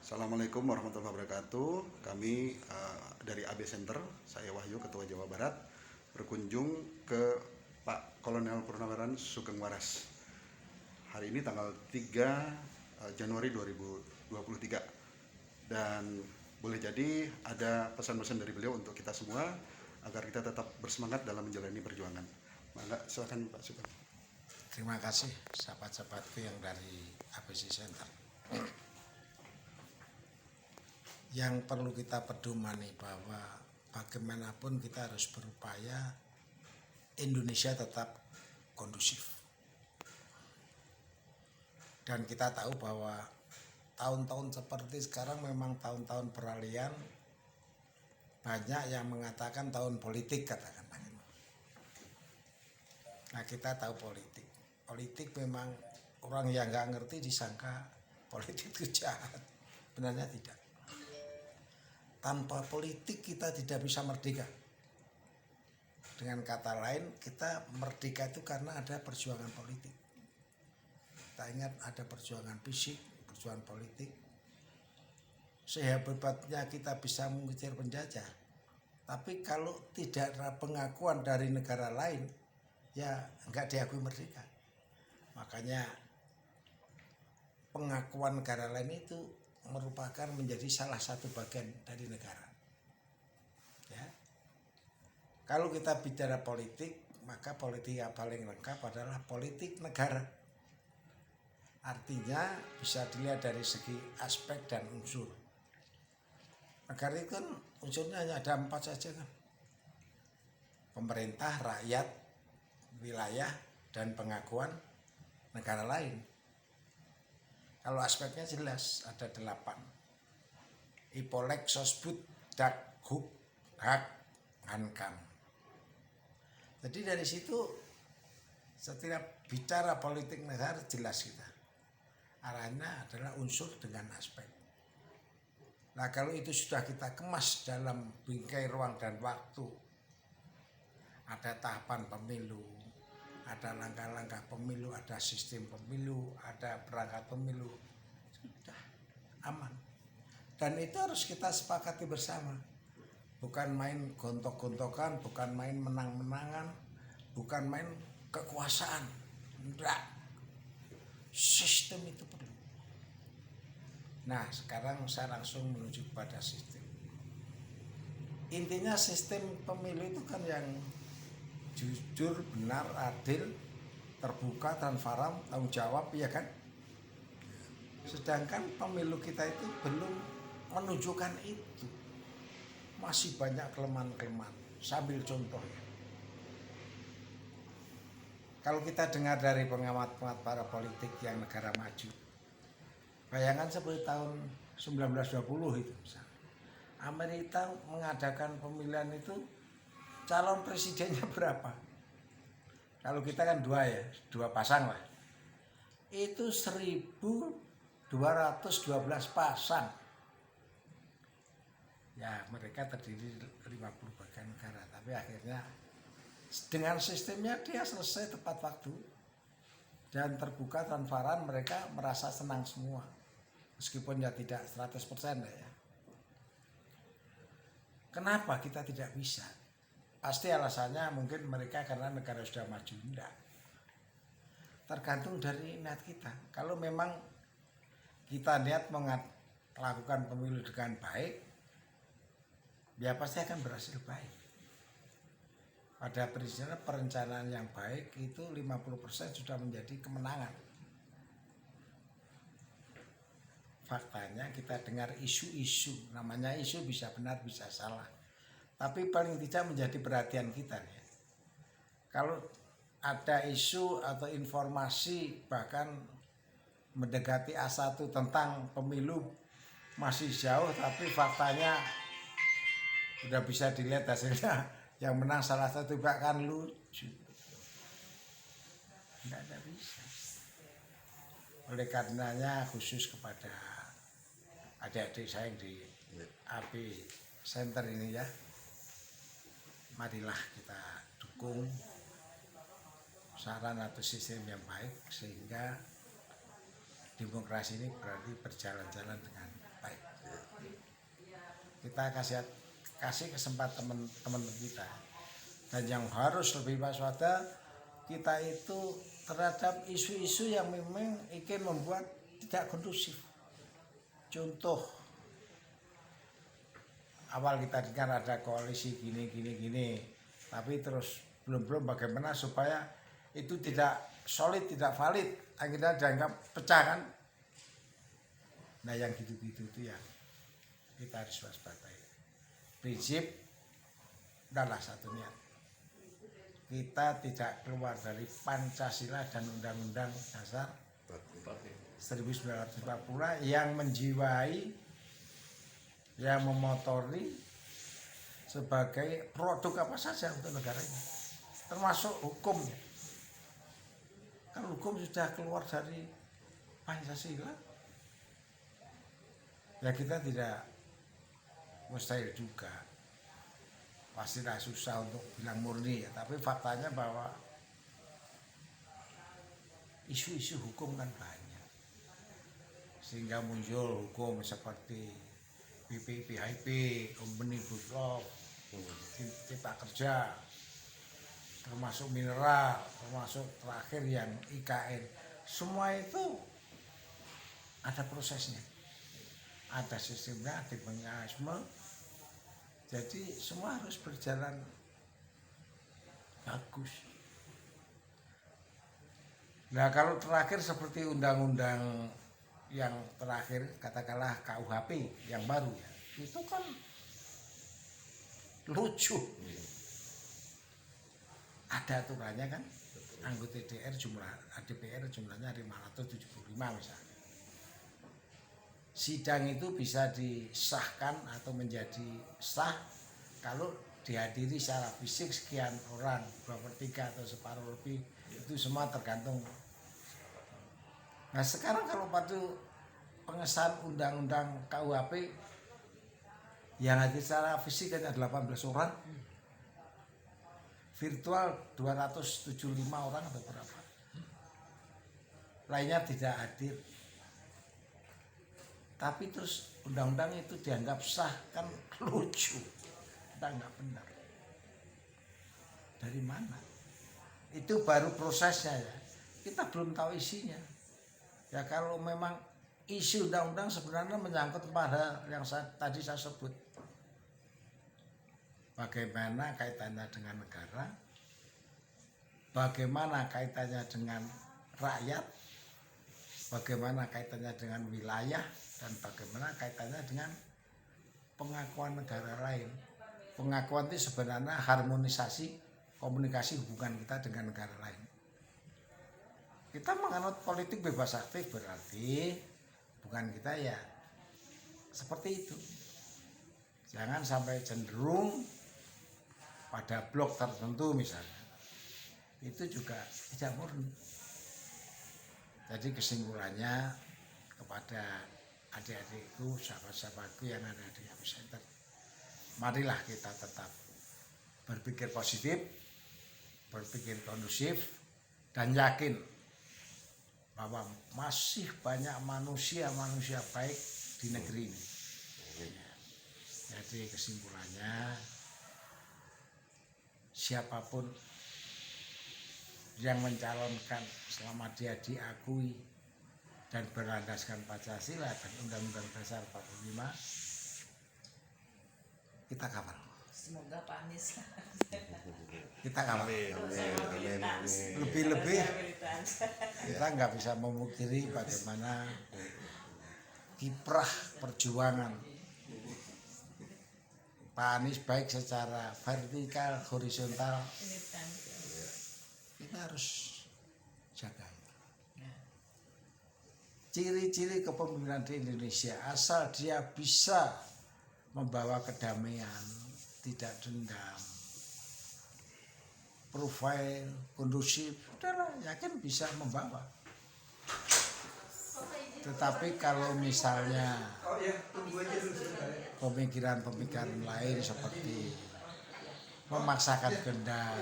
Assalamualaikum warahmatullahi wabarakatuh. Kami dari AB Center, saya Wahyu, Ketua Jawa Barat, berkunjung ke Pak Kolonel Purnaweran Sugeng Waras. Hari ini tanggal 3 Januari 2023. Dan boleh jadi ada pesan-pesan dari beliau untuk kita semua agar kita tetap bersemangat dalam menjalani perjuangan. Maka silakan Pak Sugeng. Terima kasih sahabat-sahabatku yang dari ABC Center. Yang perlu kita pedomani bahwa bagaimanapun kita harus berupaya Indonesia tetap kondusif. Dan kita tahu bahwa tahun-tahun seperti sekarang memang tahun-tahun peralihan, banyak yang mengatakan tahun politik, katakan. Nah, kita tahu politik memang orang yang nggak ngerti disangka politik itu jahat. Benarnya tidak. Tanpa politik kita tidak bisa merdeka. Dengan kata lain, kita merdeka itu karena ada perjuangan politik. Kita ingat ada perjuangan fisik, perjuangan politik. Sehebat-hebatnya kita bisa mengusir penjajah, tapi kalau tidak ada pengakuan dari negara lain, ya nggak diakui merdeka. Makanya pengakuan negara lain itu merupakan menjadi salah satu bagian dari negara. Ya. Kalau kita bicara politik, maka politik yang paling lengkap adalah politik negara. Artinya bisa dilihat dari segi aspek dan unsur. Negara itu kan unsurnya hanya ada 4 saja kan. Pemerintah, rakyat, wilayah, dan pengakuan negara lain. Kalau aspeknya jelas ada 8. Ipolek, Sosbud, Dak, Huk, Hak, Hankam. Jadi dari situ setiap bicara politik negara jelas kita. Arahnya adalah unsur dengan aspek. Nah, kalau itu sudah kita kemas dalam bingkai ruang dan waktu, ada tahapan pemilu, ada langkah-langkah pemilu, ada sistem pemilu, ada perangkat pemilu, sudah aman. Dan itu harus kita sepakati bersama. Bukan main gontok-gontokan, bukan main menang-menangan, bukan main kekuasaan. Enggak. Sistem itu perlu. Nah, sekarang saya langsung menuju pada sistem. Intinya sistem pemilu itu kan yang jujur, benar, adil, terbuka, transparan, tanggung jawab, ya kan? Sedangkan pemilu kita itu belum menunjukkan itu. Masih banyak kelemahan-kelemahan. Sambil contoh ya. Kalau kita dengar dari pengamat-pengamat para politik yang negara maju, bayangan seperti tahun 1920 itu misalnya. Amerika mengadakan pemilihan itu calon presidennya berapa? Kalau kita kan 2 ya, 2 pasang lah. Itu 1212 pasang. Ya, mereka terdiri 50 bagian negara, tapi akhirnya dengan sistemnya dia selesai tepat waktu dan terbuka, transparan, mereka merasa senang semua. Meskipun ya tidak 100% ya. Kenapa kita tidak bisa? Pasti alasannya mungkin mereka karena negara sudah maju. Enggak. Tergantung dari niat kita. Kalau memang kita niat melakukan pemilu dengan baik, ya pasti akan berhasil baik. Pada prinsipnya perencanaan yang baik itu 50% sudah menjadi kemenangan. Faktanya kita dengar isu-isu, namanya isu bisa benar bisa salah. Tapi paling tidak menjadi perhatian kita nih. Kalau ada isu atau informasi bahkan mendekati A1 tentang pemilu masih jauh, tapi faktanya sudah bisa dilihat hasilnya. Yang menang salah satu bahkan lucu. Tidak ada bisa. Oleh karenanya khusus kepada adik-adik saya yang di AB Center ini ya, marilah kita dukung saran atau sistem yang baik sehingga demokrasi ini berarti berjalan-jalan dengan baik. kita kasih kesempatan teman-teman kita. Dan yang harus lebih waspada kita itu terhadap isu-isu yang memang ingin membuat tidak kondusif. Contoh, awal kita dengar ada koalisi gini, tapi terus belum bagaimana supaya itu tidak solid, tidak valid, akhirnya dianggap pecah kan. Nah yang gitu-gitu itu yang kita harus waspadai. Prinsip adalah satu niat. Kita tidak keluar dari Pancasila dan Undang-Undang Dasar 1945 yang menjiwai, yang memotori sebagai produk apa saja untuk negaranya, termasuk hukumnya. Kalau hukum sudah keluar dari Pancasila, ya kita tidak mustahil juga. Pastilah susah untuk bilang murni ya, tapi faktanya bahwa isu-isu hukum kan banyak, sehingga muncul hukum seperti PPPHP, Omnibus Law, Cipta Kerja, termasuk mineral, termasuk terakhir yang IKN. Semua itu ada prosesnya, ada sistemnya, ada mekanisme. Jadi semua harus berjalan bagus. Nah kalau terakhir seperti undang-undang yang terakhir, katakanlah KUHP yang baru ya, itu kan lucu. Ada aturannya kan, anggota DPR jumlahnya 575 misalnya. Sidang itu bisa disahkan atau menjadi sah kalau dihadiri secara fisik sekian orang, 2/3 atau separuh lebih, itu semua tergantung. Nah sekarang kalau pada pengesahan undang-undang KUHP yang hadir secara fisik hanya 18 orang, virtual 275 orang atau berapa, lainnya tidak hadir. Tapi terus undang-undang itu dianggap sah, kan lucu, kita nggak benar. Dari mana? Itu baru prosesnya ya, kita belum tahu isinya. Ya kalau memang isi undang-undang sebenarnya menyangkut pada yang tadi saya sebut. Bagaimana kaitannya dengan negara, bagaimana kaitannya dengan rakyat, bagaimana kaitannya dengan wilayah, dan bagaimana kaitannya dengan pengakuan negara lain. Pengakuan itu sebenarnya harmonisasi komunikasi hubungan kita dengan negara lain. Kita menganut politik bebas aktif, berarti bukan kita ya seperti itu. Jangan sampai cenderung pada blok tertentu misalnya. Itu juga tidak murni. Jadi kesimpulannya kepada adik-adikku, sahabat-sahabatku yang ada di Epicenter, marilah kita tetap berpikir positif, berpikir kondusif, dan yakin bahwa masih banyak manusia baik di negeri ini. Jadi kesimpulannya, siapapun yang mencalonkan selama dia diakui dan berlandaskan Pancasila dan Undang-Undang Dasar 45, kita kawal. Semoga Pak Anies Kita kawal. Amin. Lebih-lebih kita nggak bisa memungkiri bagaimana kiprah perjuangan Pak Anies baik secara vertikal, horizontal. Kita harus jaga. Ciri-ciri kepemimpinan di Indonesia, asal dia bisa membawa kedamaian, tidak dendam, profil kondusif, udahlah yakin bisa membawa. Tetapi kalau misalnya pemikiran-pemikiran lain seperti memaksakan kehendak,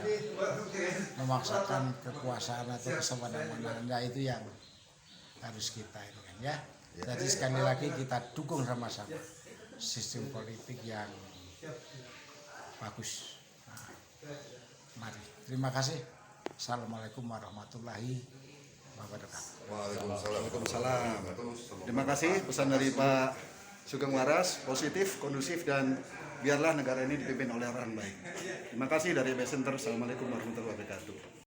memaksakan kekuasaan atau kesemena-menaan, ya itu yang harus kita ini kan ya. Jadi sekali lagi kita dukung sama-sama sistem politik yang bagus. Nah, mari. Terima kasih. Assalamualaikum warahmatullahi wabarakatuh. Waalaikumsalam. Terima kasih pesan dari Pak Sugeng Waras, positif, kondusif, dan biarlah negara ini dipimpin oleh orang baik. Terima kasih dari AB Center. Assalamualaikum warahmatullahi wabarakatuh.